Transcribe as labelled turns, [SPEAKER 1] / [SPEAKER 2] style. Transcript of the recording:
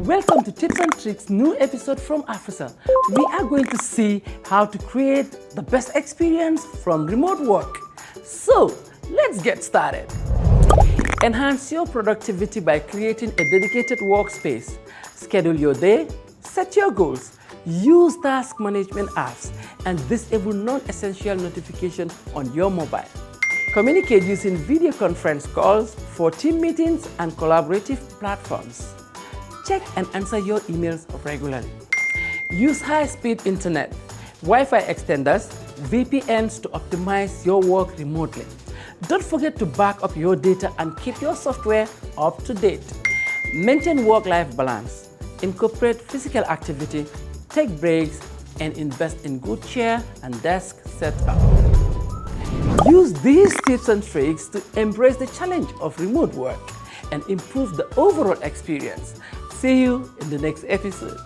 [SPEAKER 1] Welcome to Tips and Tricks new episode from Africell. We are going to see how to create the best experience from remote work. So let's get started. Enhance your productivity by creating a dedicated workspace. Schedule your day, set your goals, use task management apps, and disable non-essential notifications on your mobile. Communicate using video conference calls for team meetings and collaborative platforms. Check and answer your emails regularly. Use high-speed internet, Wi-Fi extenders, VPNs to optimize your work remotely. Don't forget to back up your data and keep your software up to date. Maintain work-life balance. Incorporate physical activity, take breaks, and invest in good chair and desk setup. Use these tips and tricks to embrace the challenge of remote work and improve the overall experience. See you in the next episode.